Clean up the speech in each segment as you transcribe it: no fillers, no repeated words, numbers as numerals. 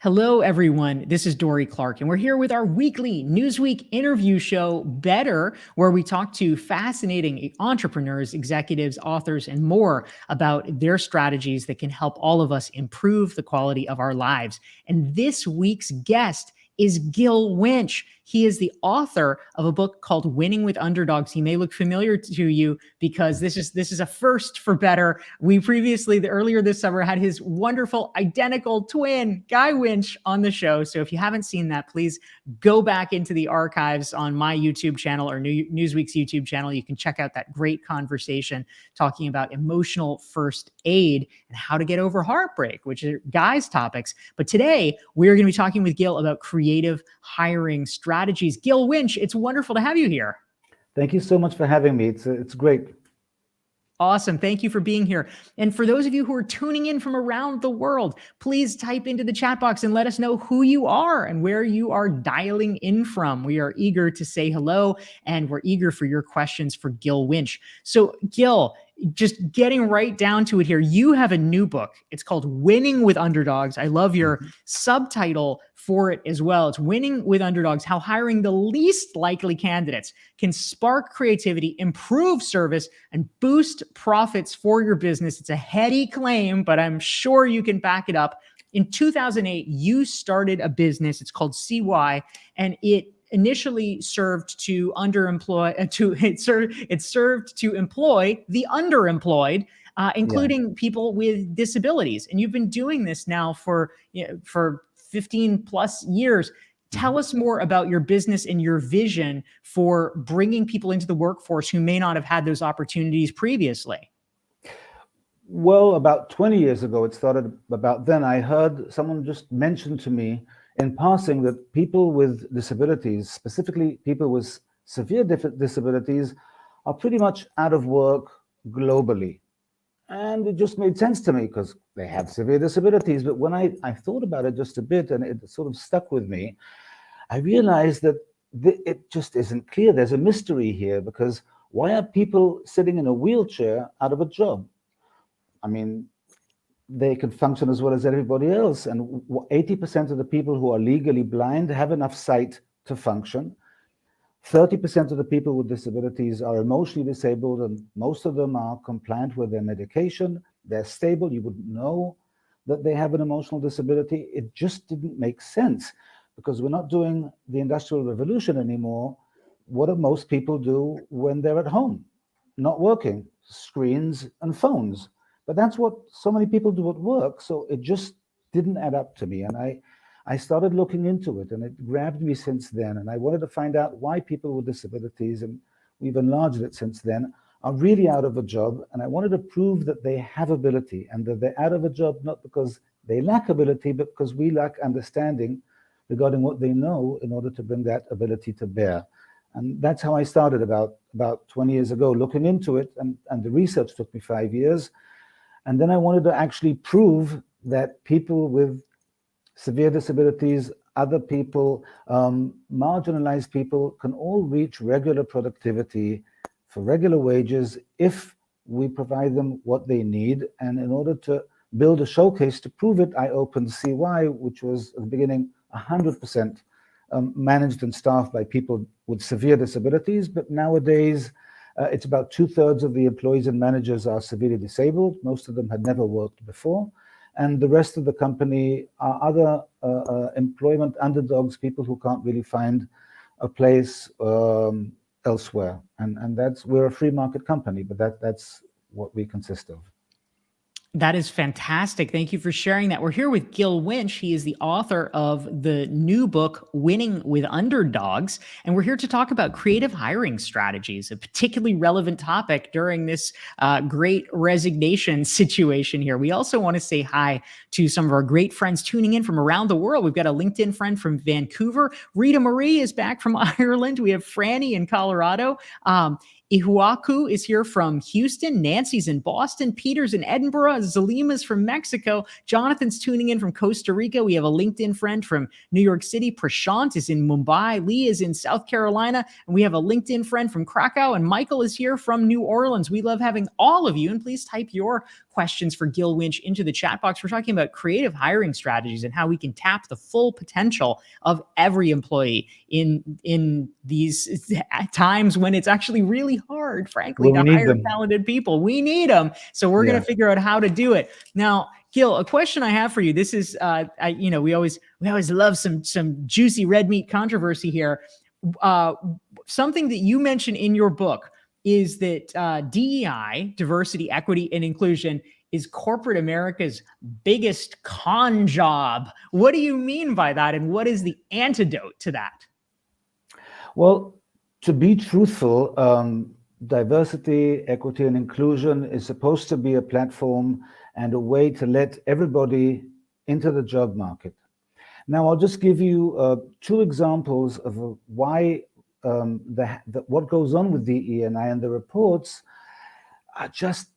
Hello, everyone. This is Dorie Clark, and we're here with our weekly Newsweek interview show, Better, where we talk to fascinating entrepreneurs, executives, authors, and more about their strategies that can help all of us improve the quality of our lives. And this week's guest is Gil Winch. He is the author of a book called Winning with Underdogs. He may look familiar to you because this is a first for Better. We previously, earlier this summer, had his wonderful identical twin, Guy Winch, on the show. So if you haven't seen that, please go back into the archives on my YouTube channel or Newsweek's YouTube channel. You can check out that great conversation talking about emotional first aid and how to get over heartbreak, which are Guy's topics. But today, we're going to be talking with Gil about creative hiring strategies. Gil Winch, it's wonderful to have you here. Thank you so much for having me. It's great. Awesome. Thank you for being here. And for those of you who are tuning in from around the world, please type into the chat box and let us know who you are and where you are dialing in from. We are eager to say hello, and we're eager for your questions for Gil Winch. So Gil, just getting right down to it here, you have a new book. It's called Winning with Underdogs. I love your subtitle for it as well. It's Winning with Underdogs, How Hiring the Least Likely Candidates Can Spark Creativity, Improve Service, and Boost Profits for your business. It's a heady claim, but I'm sure you can back it up. In 2008, you started a business. It's called CY, and it initially served to employ the underemployed, including people with disabilities. And you've been doing this now for 15 plus years. Tell us more about your business and your vision for bringing people into the workforce who may not have had those opportunities previously. Well, about 20 years ago, it started about then. I heard someone just mention to me in passing that people with disabilities, specifically people with severe disabilities, are pretty much out of work globally. And it just made sense to me because they have severe disabilities. But when I thought about it just a bit and it sort of stuck with me, I realized that it just isn't clear. There's a mystery here because why are people sitting in a wheelchair out of a job? I mean, they can function as well as everybody else. And 80% of the people who are legally blind have enough sight to function. 30% of the people with disabilities are emotionally disabled, and most of them are compliant with their medication. They're stable. You wouldn't know that they have an emotional disability. It just didn't make sense because we're not doing the Industrial Revolution anymore. What do most people do when they're at home? Not working, screens and phones. But that's what so many people do at work. So it just didn't add up to me. And I started looking into it, and it grabbed me since then. And I wanted to find out why people with disabilities, and we've enlarged it since then, are really out of a job. And I wanted to prove that they have ability and that they're out of a job not because they lack ability, but because we lack understanding regarding what they know in order to bring that ability to bear. And that's how I started about 20 years ago, looking into it. And the research took me 5 years. And then I wanted to actually prove that people with severe disabilities, other people, marginalized people can all reach regular productivity for regular wages if we provide them what they need. And in order to build a showcase to prove it, I opened CY, which was at the beginning 100% managed and staffed by people with severe disabilities. But nowadays, it's about 2/3 of the employees and managers are severely disabled. Most of them had never worked before. And the rest of the company are other employment underdogs, people who can't really find a place elsewhere. And we're a free market company, but that's what we consist of. That is fantastic. Thank you for sharing that. We're here with Gil Winch. He is the author of the new book, Winning with Underdogs. And we're here to talk about creative hiring strategies, a particularly relevant topic during this great resignation situation here. We also want to say hi to some of our great friends tuning in from around the world. We've got a LinkedIn friend from Vancouver. Rita Marie is back from Ireland. We have Franny in Colorado. Ihuaku is here from Houston. Nancy's in Boston. Peter's in Edinburgh. Zalima's from Mexico. Jonathan's tuning in from Costa Rica. We have a LinkedIn friend from New York City. Prashant is in Mumbai. Lee is in South Carolina. And we have a LinkedIn friend from Krakow. And Michael is here from New Orleans. We love having all of you. And please type your questions for Gil Winch into the chat box. We're talking about creative hiring strategies and how we can tap the full potential of every employee in these times when it's actually really hard, frankly, to hire talented people. We need them. So we're going to figure out how to do it. Now, Gil, a question I have for you. This is, we always love some juicy red meat controversy here. Something that you mentioned in your book is that DEI, diversity, equity, and inclusion, is corporate America's biggest con job. What do you mean by that, and what is the antidote to that? Well, to be truthful, diversity, equity, and inclusion is supposed to be a platform and a way to let everybody into the job market. Now, I'll just give you 2 examples of why what goes on with DE&I and the reports are just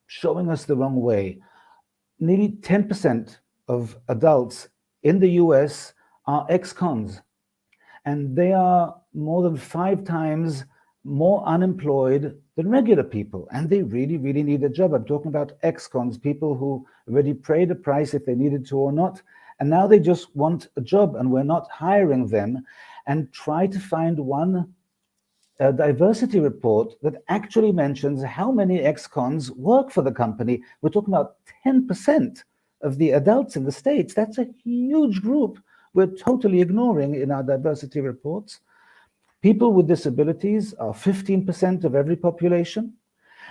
showing us the wrong way. Nearly 10% of adults in the US are ex-cons, and they are more than 5 times more unemployed than regular people, and they really, really need a job. I'm talking about ex-cons, people who already paid a price if they needed to or not, and now they just want a job, and we're not hiring them. And try to find one diversity report that actually mentions how many ex-cons work for the company. We're talking about 10% of the adults in the States. That's a huge group we're totally ignoring in our diversity reports. People with disabilities are 15% of every population.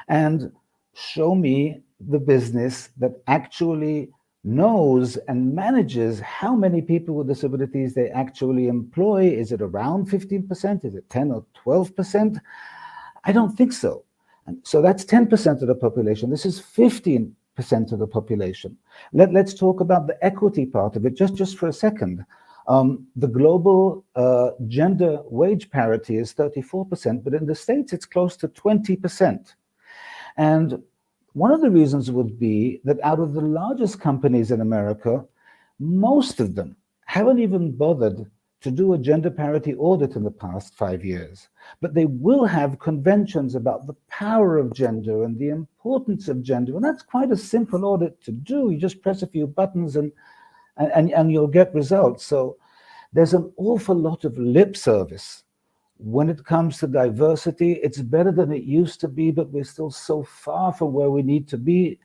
And show me the business that actually knows and manages how many people with disabilities they actually employ. Is it around 15%? Is it 10 or 12%? I don't think so. And so that's 10% of the population. This is 15% of the population. Let's talk about the equity part of it just for a second. The global gender wage parity is 34%, but in the States it's close to 20%. And one of the reasons would be that out of the largest companies in America, most of them haven't even bothered to do a gender parity audit in the past 5 years. But they will have conventions about the power of gender and the importance of gender. And that's quite a simple audit to do. You just press a few buttons and you'll get results. So there's an awful lot of lip service when it comes to diversity. It's better than it used to be, but we're still so far from where we need to be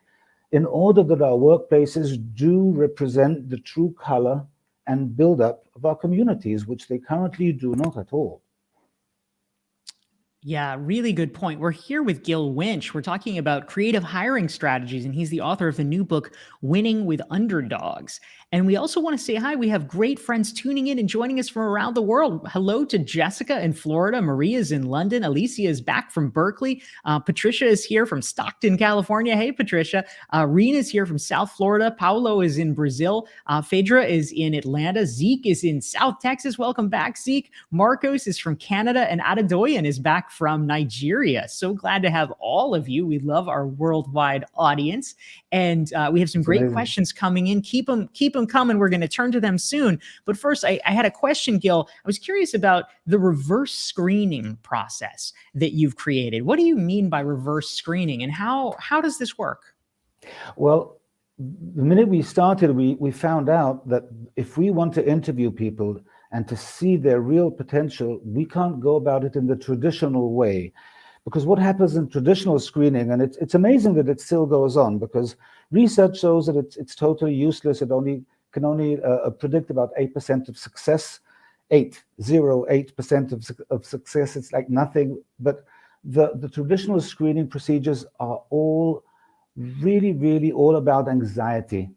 in order that our workplaces do represent the true color and build-up of our communities, which they currently do not at all. Yeah, really good point. We're here with Gil Winch. We're talking about creative hiring strategies, and he's the author of the new book, Winning with Underdogs. And we also want to say hi. We have great friends tuning in and joining us from around the world. Hello to Jessica in Florida. Maria's in London. Alicia is back from Berkeley. Patricia is here from Stockton, California. Hey, Patricia. Rena's here from South Florida. Paolo is in Brazil. Phaedra is in Atlanta. Zeke is in South Texas. Welcome back, Zeke. Marcos is from Canada, and Adedoyan is back from Nigeria. So glad to have all of you. We love our worldwide audience, and we have some great questions coming in. Keep them coming. We're going to turn to them soon. But first, I had a question, Gil. I was curious about the reverse screening process that you've created. What do you mean by reverse screening, and how does this work? Well, the minute we started, we found out that if we want to interview people and to see their real potential, we can't go about it in the traditional way. Because what happens in traditional screening, and it's amazing that it still goes on, because research shows that it's totally useless. It can only predict about 8% of success, 8% of success. It's like nothing. But the traditional screening procedures are all really, really all about anxiety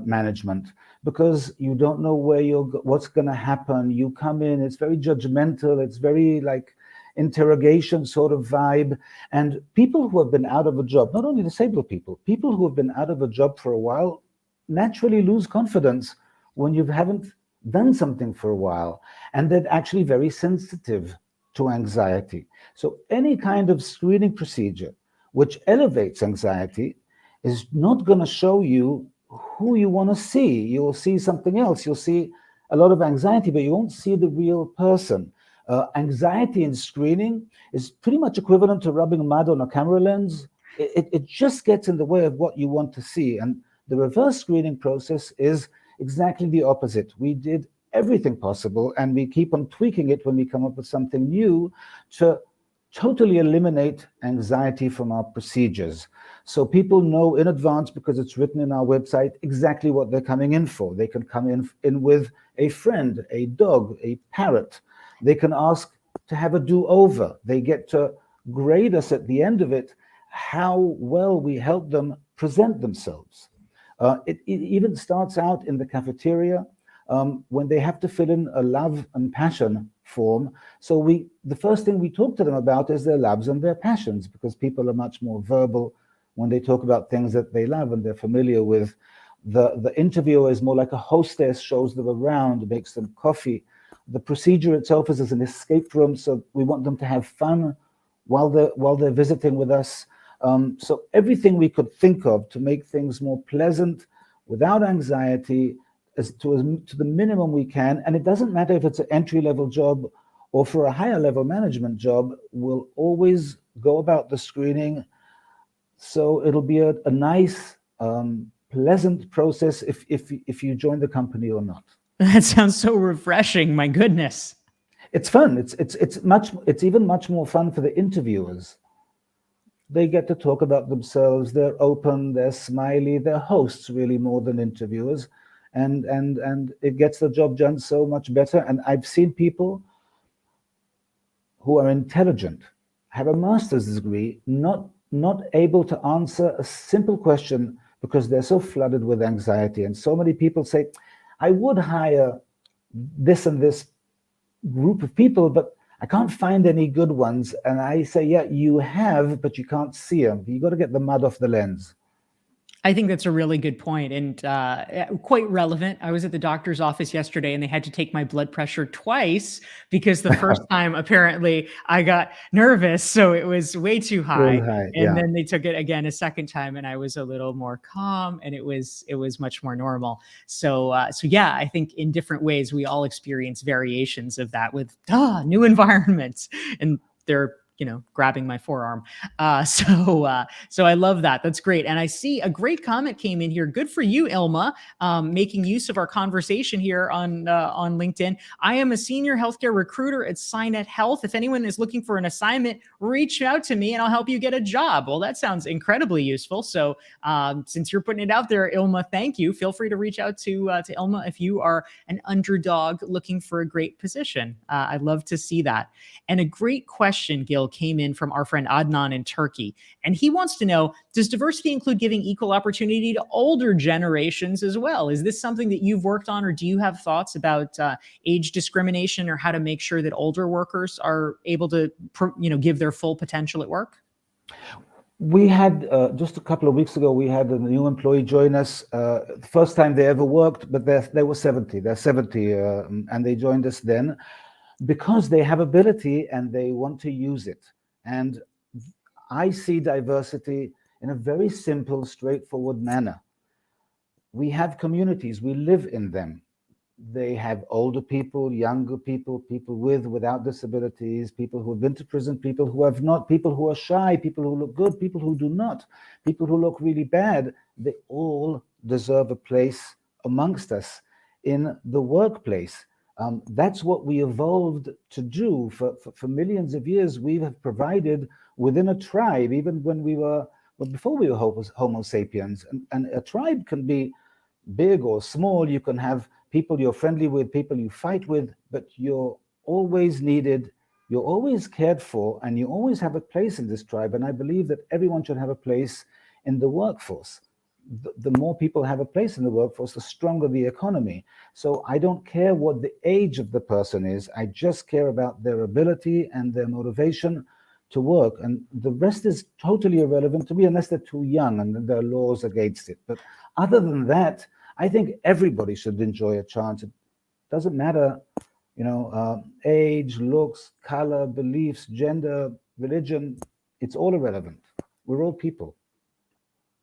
management, because you don't know what's going to happen. You come in, it's very judgmental. It's very like interrogation sort of vibe. And people who have been out of a job, not only disabled people who have been out of a job for a while, naturally lose confidence when you haven't done something for a while. And they're actually very sensitive to anxiety. So any kind of screening procedure which elevates anxiety is not going to show you who you want to see. You'll see something else. You'll see a lot of anxiety, but you won't see the real person. Anxiety in screening is pretty much equivalent to rubbing mud on a camera lens it just gets in the way of what you want to see. And the reverse screening process is exactly the opposite. We did everything possible, and we keep on tweaking it when we come up with something new to totally eliminate anxiety from our procedures. So people know in advance, because it's written in our website, exactly what they're coming in for. They can come in with a friend, a dog, a parrot. They can ask to have a do-over. They get to grade us at the end of it, how well we help them present themselves. It even starts out in the cafeteria when they have to fill in a love and passion form. So the first thing we talk to them about is their loves and their passions, because people are much more verbal when they talk about things that they love and they're familiar with. The interviewer is more like a hostess, shows them around, makes them coffee. The procedure itself is as an escape room, so we want them to have fun while they're visiting with us. So everything we could think of to make things more pleasant, without anxiety, to the minimum we can. And it doesn't matter if it's an entry-level job or for a higher level management job, we'll always go about the screening. So it'll be a nice, pleasant process if you join the company or not. That sounds so refreshing. My goodness. It's fun. It's even much more fun for the interviewers. They get to talk about themselves. They're open. They're smiley. They're hosts really more than interviewers, and it gets the job done so much better. And I've seen people who are intelligent, have a master's degree, not able to answer a simple question because they're so flooded with anxiety. And so many people say, I would hire this and this group of people, but I can't find any good ones. And I say, yeah, you have, but you can't see them. You got to get the mud off the lens. I think that's a really good point, and quite relevant. I was at the doctor's office yesterday and they had to take my blood pressure twice because the first time apparently I got nervous, so it was way too high. High, And yeah. then they took it again a second time and I was a little more calm, and it was much more normal. So yeah, I think in different ways we all experience variations of that with new environments, and they're grabbing my forearm. So I love that. That's great. And I see a great comment came in here. Good for you, Ilma, making use of our conversation here on LinkedIn. I am a senior healthcare recruiter at Signet Health. If anyone is looking for an assignment, reach out to me and I'll help you get a job. Well, that sounds incredibly useful. So since you're putting it out there, Ilma, thank you. Feel free to reach out to Ilma if you are an underdog looking for a great position. I'd love to see that. And a great question, Gil, came in from our friend Adnan in Turkey. And he wants to know, does diversity include giving equal opportunity to older generations as well? Is this something that you've worked on, or do you have thoughts about age discrimination or how to make sure that older workers are able to give their full potential at work? We had, just a couple of weeks ago, we had a new employee join us. The first time they ever worked, but they were 70. They're 70, and they joined us then, because they have ability and they want to use it. And I see diversity in a very simple, straightforward manner. We have communities, we live in them. They have older people, younger people, people with, without disabilities, people who have been to prison, people who have not, people who are shy, people who look good, people who do not, people who look really bad. They all deserve a place amongst us in the workplace. That's what we evolved to do for millions of years. We have provided within a tribe, even before we were Homo sapiens. And a tribe can be big or small. You can have people you're friendly with, people you fight with, but you're always needed, you're always cared for, and you always have a place in this tribe. And I believe that everyone should have a place in the workforce. The more people have a place in the workforce, the stronger the economy. So I don't care what the age of the person is. I just care about their ability and their motivation to work. And the rest is totally irrelevant to me unless they're too young and there are laws against it. But other than that, I think everybody should enjoy a chance. It doesn't matter, age, looks, color, beliefs, gender, religion. It's all irrelevant. We're all people.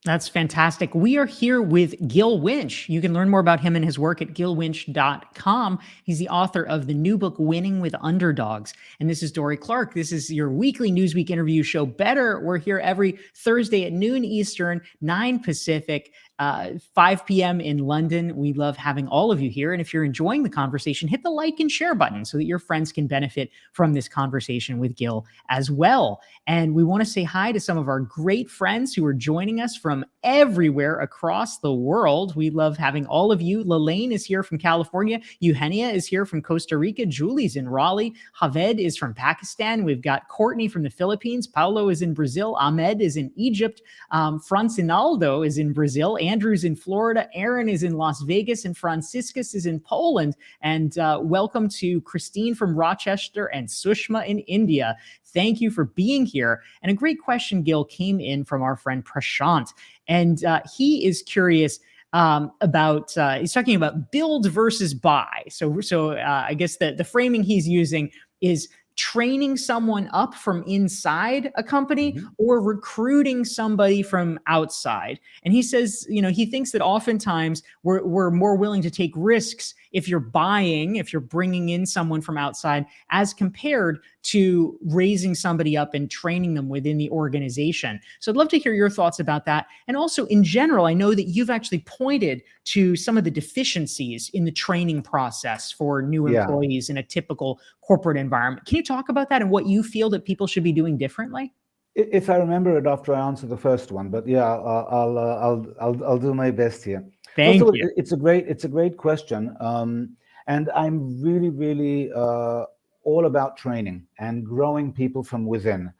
That's fantastic. We are here with Gil Winch. You can learn more about him and his work at gilwinch.com. He's the author of the new book, Winning with Underdogs. And this is Dorie Clark. This is your weekly Newsweek interview show, Better. We're here every Thursday at noon Eastern, 9 Pacific. 5 p.m. in London. We love having all of you here. And if you're enjoying the conversation, hit the like and share button so that your friends can benefit from this conversation with Gil as well. And we want to say hi to some of our great friends who are joining us from everywhere across the world. We love having all of you. Lelaine is here from California. Eugenia is here from Costa Rica. Julie's in Raleigh. Javed is from Pakistan. We've got Courtney from the Philippines. Paulo is in Brazil. Ahmed is in Egypt. Francinaldo is in Brazil. Andrew's in Florida. Aaron is in Las Vegas. And Franciscus is in Poland. And welcome to Christine from Rochester and Sushma in India. Thank you for being here. And a great question, Gil, came in from our friend Prashant. And he is curious he's talking about build versus buy. So I guess the framing he's using is training someone up from inside a company or recruiting somebody from outside. And he says, he thinks that oftentimes we're more willing to take risks if you're bringing in someone from outside as compared to raising somebody up and training them within the organization. So I'd love to hear your thoughts about that. And also in general, I know that you've actually pointed to some of the deficiencies in the training process for new employees in a typical corporate environment. Can you talk about that and what you feel that people should be doing differently? If I remember it after I answer the first one, but yeah, I'll do my best here. Thank First of all, you. it's a great question, and I'm really all about training and growing people from within,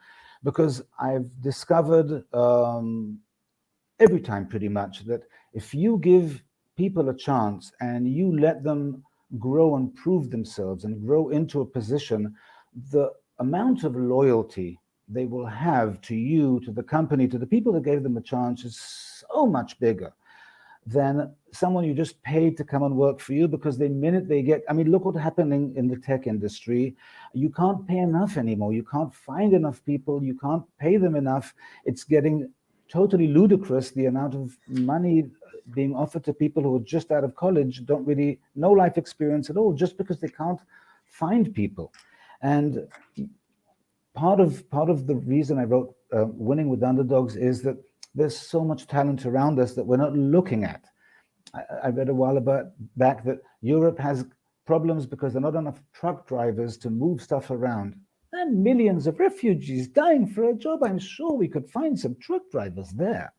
because I've discovered every time pretty much that if you give people a chance and you let them grow and prove themselves and grow into a position, the amount of loyalty they will have to you, to the company, to the people that gave them a chance is so much bigger than someone you just paid to come and work for you, because the minute they get, look what's happening in the tech industry. You can't pay enough anymore. You can't find enough people. You can't pay them enough. It's getting totally ludicrous, the amount of money being offered to people who are just out of college, don't really know life experience at all, just because they can't find people. And part of the reason I wrote Winning with Underdogs is that there's so much talent around us that we're not looking at. I read a while back that Europe has problems because there are not enough truck drivers to move stuff around. And millions of refugees dying for a job. I'm sure we could find some truck drivers there.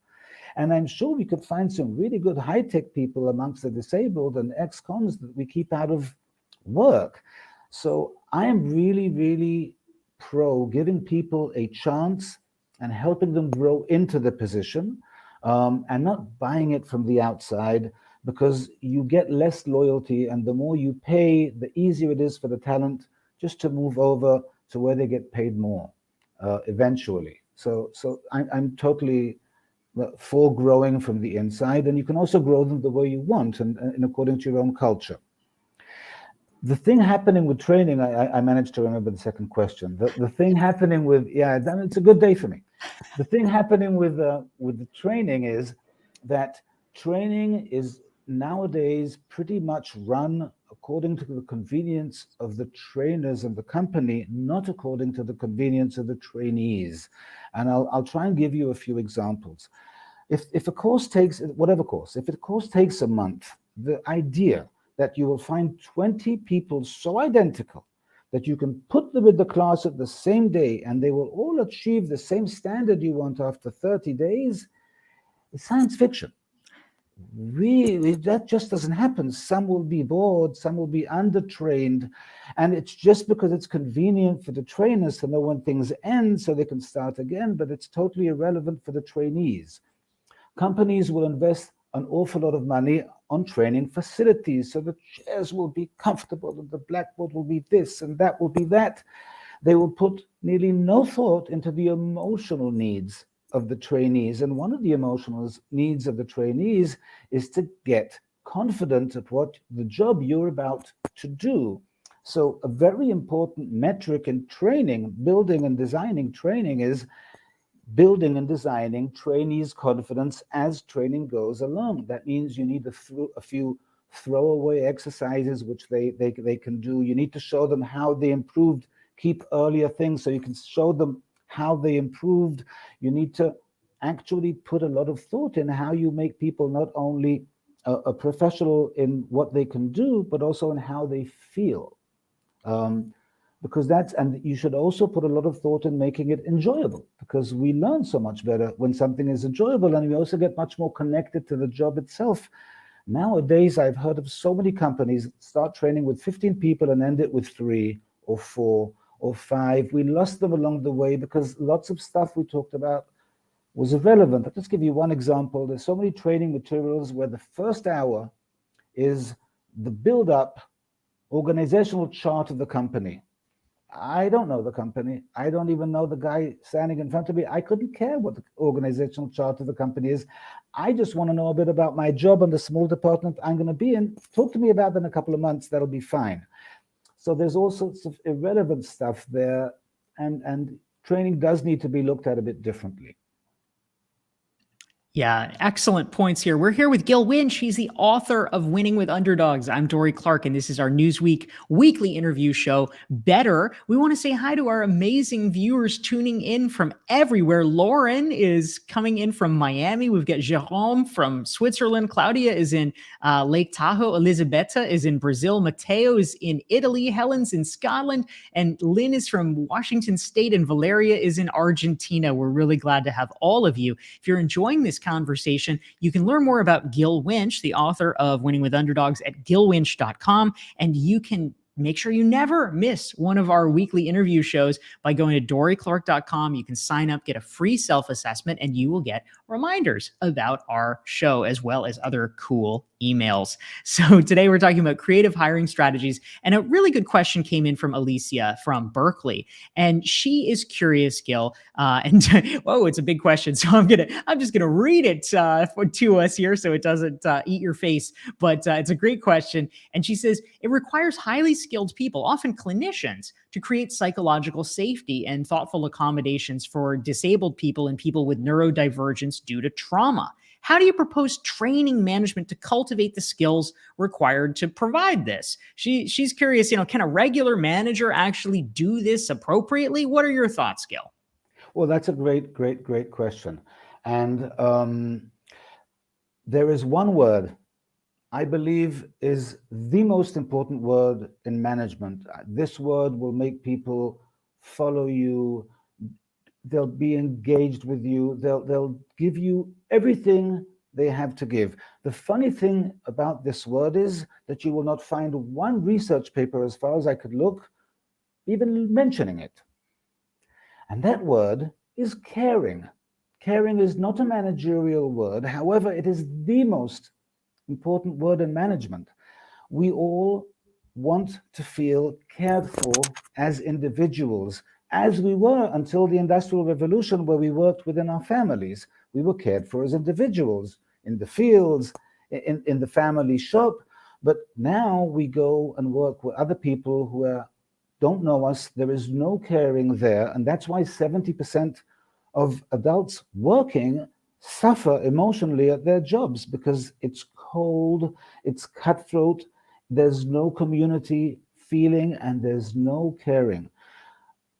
And I'm sure we could find some really good high-tech people amongst the disabled and ex-cons that we keep out of work. So I am really pro giving people a chance and helping them grow into the position, and not buying it from the outside, because you get less loyalty, and the more you pay, the easier it is for the talent just to move over to where they get paid more eventually. So I'm totally for growing from the inside, and you can also grow them the way you want and according to your own culture. The thing happening with training, I managed to remember the second question. The thing happening with, it's a good day for me. The thing happening with the training is that training is nowadays pretty much run according to the convenience of the trainers and the company, not according to the convenience of the trainees. And I'll try and give you a few examples. If a course takes, whatever course, if a course takes a month, the idea that you will find 20 people so identical that you can put them in the class at the same day and they will all achieve the same standard you want after 30 days is science fiction. Really, that just doesn't happen. Some will be bored, some will be undertrained, and it's just because it's convenient for the trainers to know when things end so they can start again, but it's totally irrelevant for the trainees. Companies will invest an awful lot of money on training facilities, so the chairs will be comfortable and the blackboard will be this and that will be that. They will put nearly no thought into the emotional needs of the trainees. And one of the emotional needs of the trainees is to get confident at what the job you're about to do. So a very important metric in training, building and designing training, is building and designing trainees' confidence as training goes along. That means you need a few throwaway exercises which they can do. You need to show them how they improved, keep earlier things so you can show them how they improved. You need to actually put a lot of thought in how you make people not only a professional in what they can do, but also in how they feel. Because and you should also put a lot of thought in making it enjoyable, because we learn so much better when something is enjoyable, and we also get much more connected to the job itself. Nowadays, I've heard of so many companies start training with 15 people and end it with 3 or 4 or 5. We lost them along the way because lots of stuff we talked about was irrelevant. I'll just give you one example. There's so many training materials where the first hour is the build-up organizational chart of the company. I don't know the company. I don't even know the guy standing in front of me. I couldn't care what the organizational chart of the company is. I just want to know a bit about my job and the small department I'm going to be in. Talk to me about that in a couple of months. That'll be fine. So there's all sorts of irrelevant stuff there, and training does need to be looked at a bit differently. Yeah, excellent points here. We're here with Gil Winch. He's the author of Winning with Underdogs. I'm Dorie Clark, and this is our Newsweek weekly interview show, Better. We want to say hi to our amazing viewers tuning in from everywhere. Lauren is coming in from Miami. We've got Jerome from Switzerland. Claudia is in Lake Tahoe. Elisabetta is in Brazil. Matteo is in Italy. Helen's in Scotland. And Lynn is from Washington State. And Valeria is in Argentina. We're really glad to have all of you. If you're enjoying this conversation, you can learn more about Gil Winch, the author of Winning with Underdogs, at gilwinch.com, and you can make sure you never miss one of our weekly interview shows by going to dorieclark.com. You can sign up, get a free self-assessment, and you will get reminders about our show as well as other cool emails. So today we're talking about creative hiring strategies, and a really good question came in from Alicia from Berkeley, and she is curious, Gil, and whoa, it's a big question, so I'm just gonna read it to us here so it doesn't eat your face, but it's a great question. And she says, it requires highly skilled people, often clinicians, to create psychological safety and thoughtful accommodations for disabled people and people with neurodivergence due to trauma. How do you propose training management to cultivate the skills required to provide this? She's curious, can a regular manager actually do this appropriately? What are your thoughts, Gil? Well, that's a great question. And there is one word I believe is the most important word in management. This word will make people follow you. They'll be engaged with you. They'll give you everything they have to give. The funny thing about this word is that you will not find one research paper, as far as I could look, even mentioning it. And that word is caring. Caring is not a managerial word. However, it is the most important word in management. We all want to feel cared for as individuals, as we were until the Industrial Revolution, where we worked within our families. We were cared for as individuals in the fields, in the family shop. But now we go and work with other people who don't know us. There is no caring there. And that's why 70% of adults working suffer emotionally at their jobs, because it's cold, it's cutthroat, there's no community feeling, and there's no caring.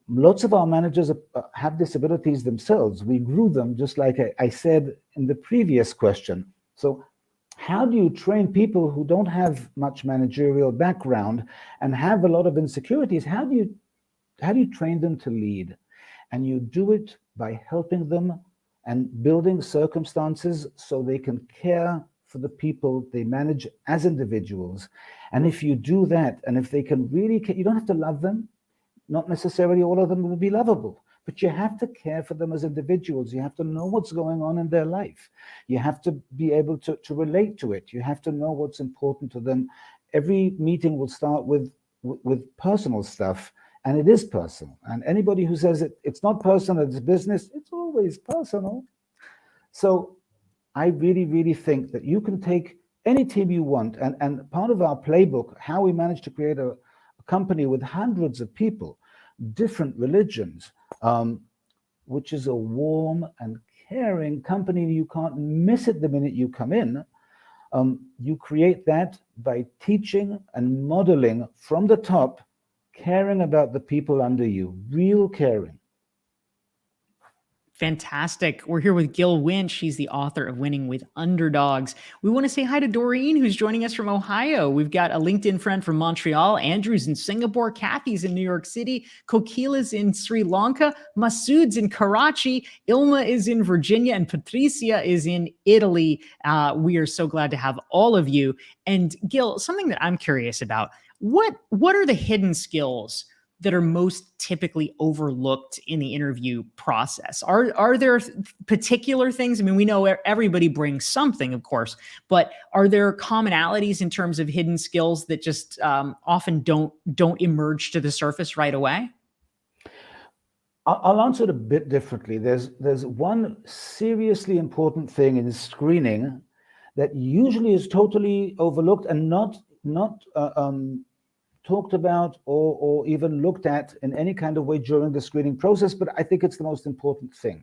Lots of our managers have disabilities themselves. We grew them, just like I said in the previous question. So how do you train people who don't have much managerial background and have a lot of insecurities? How do you train them to lead? And you do it by helping them and building circumstances so they can care for the people they manage as individuals. And if you do that, and if they can really care, you don't have to love them. Not necessarily all of them will be lovable, but you have to care for them as individuals. You have to know what's going on in their life. You have to be able to relate to it. You have to know what's important to them. Every meeting will start with personal stuff, and it is personal. And anybody who says it's not personal, it's business, it's always personal. So I really, really think that you can take any team you want, and part of our playbook, how we managed to create a company with hundreds of people, different religions, which is a warm and caring company. You can't miss it the minute you come in. You create that by teaching and modeling from the top, caring about the people under you, real caring. Fantastic. We're here with Gil Winch. He's the author of Winning with Underdogs. We want to say hi to Doreen, who's joining us from Ohio. We've got a LinkedIn friend from Montreal. Andrew's in Singapore. Kathy's in New York City. Kokila's in Sri Lanka. Masood's in Karachi. Ilma is in Virginia. And Patricia is in Italy. We are so glad to have all of you. And Gil, something that I'm curious about, what are the hidden skills that are most typically overlooked in the interview process? Are there particular things? I mean, we know everybody brings something, of course, but are there commonalities in terms of hidden skills that just often don't emerge to the surface right away? I'll answer it a bit differently. There's one seriously important thing in screening that usually is totally overlooked and not talked about or even looked at in any kind of way during the screening process, but I think it's the most important thing.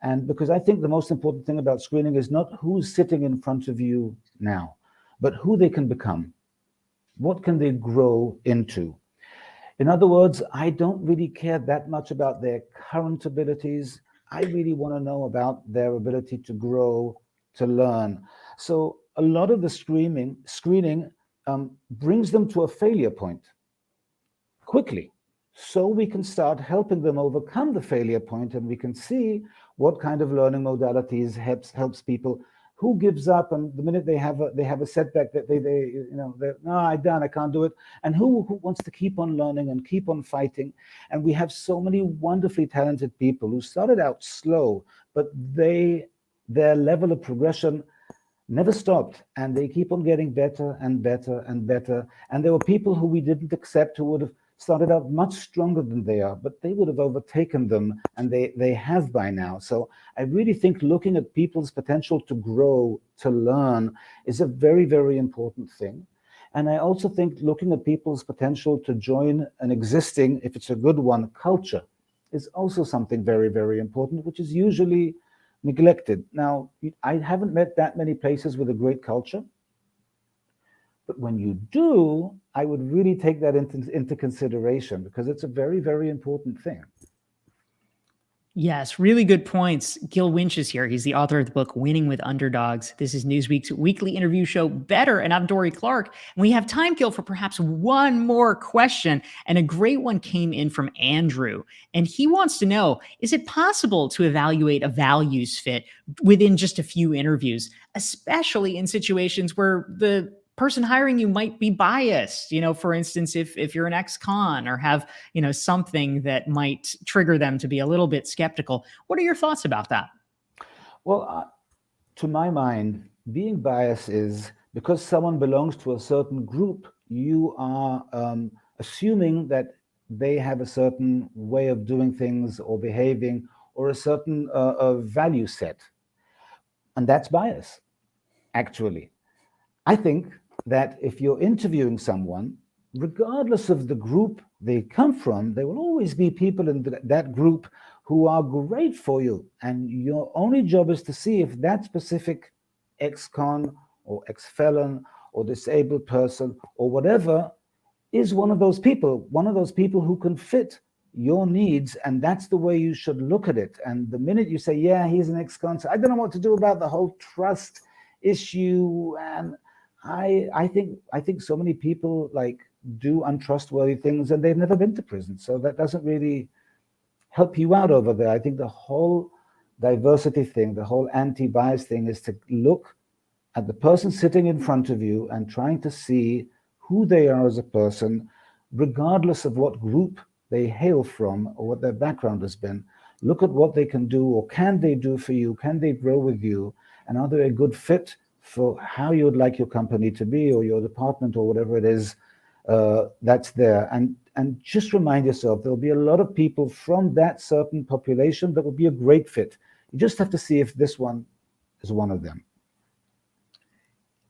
And because I think the most important thing about screening is not who's sitting in front of you now, but who they can become. What can they grow into? In other words, I don't really care that much about their current abilities. I really want to know about their ability to grow, to learn. So a lot of the screening brings them to a failure point quickly, so we can start helping them overcome the failure point, and we can see what kind of learning modalities helps people. Who gives up, and the minute they have a setback that no, I can't do it, and who wants to keep on learning and keep on fighting. And we have so many wonderfully talented people who started out slow, but their level of progression never stopped, and they keep on getting better and better and better. And there were people who we didn't accept who would have started out much stronger than they are, but they would have overtaken them, and they have by now. So I really think looking at people's potential to grow, to learn, is a very, very important thing. And I also think looking at people's potential to join an existing, if it's a good one, culture is also something very, very important, which is usually neglected. Now, I haven't met that many places with a great culture, but when you do, I would really take that into consideration, because it's a very, very important thing. Yes, really good points. Gil Winch is here. He's the author of the book, Winning with Underdogs. This is Newsweek's weekly interview show, Better, and I'm Dorie Clark. And we have time, Gil, for perhaps one more question. And a great one came in from Andrew. And he wants to know, is it possible to evaluate a values fit within just a few interviews, especially in situations where the person hiring you might be biased, for instance, if you're an ex-con or have, something that might trigger them to be a little bit skeptical. What are your thoughts about that? Well, to my mind, being biased is because someone belongs to a certain group, you are assuming that they have a certain way of doing things or behaving, or a certain value set. And that's bias, actually. I think that if you're interviewing someone, regardless of the group they come from, there will always be people in that group who are great for you. And your only job is to see if that specific ex-con or ex-felon or disabled person or whatever is one of those people who can fit your needs. And that's the way you should look at it. And the minute you say, yeah, he's an ex-con, so I don't know what to do about the whole trust issue, and I think so many people do untrustworthy things, and they've never been to prison, so that doesn't really help you out over there. I think the whole diversity thing, the whole anti-bias thing, is to look at the person sitting in front of you and trying to see who they are as a person, regardless of what group they hail from or what their background has been. Look at what they can do, or can they do for you? Can they grow with you? And are they a good fit for how you would like your company to be, or your department, or whatever it is that's there. And just remind yourself, there'll be a lot of people from that certain population that will be a great fit. You just have to see if this one is one of them.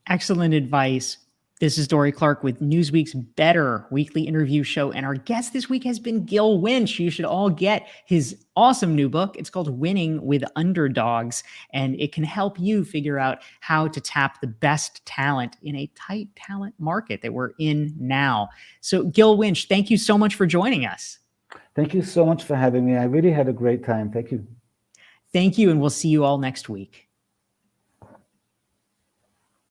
Excellent advice. This is Dorie Clark with Newsweek's Better weekly interview show. And our guest this week has been Gil Winch. You should all get his awesome new book. It's called Winning With Underdogs, and it can help you figure out how to tap the best talent in a tight talent market that we're in now. So Gil Winch, thank you so much for joining us. Thank you so much for having me. I really had a great time. Thank you. Thank you, and we'll see you all next week.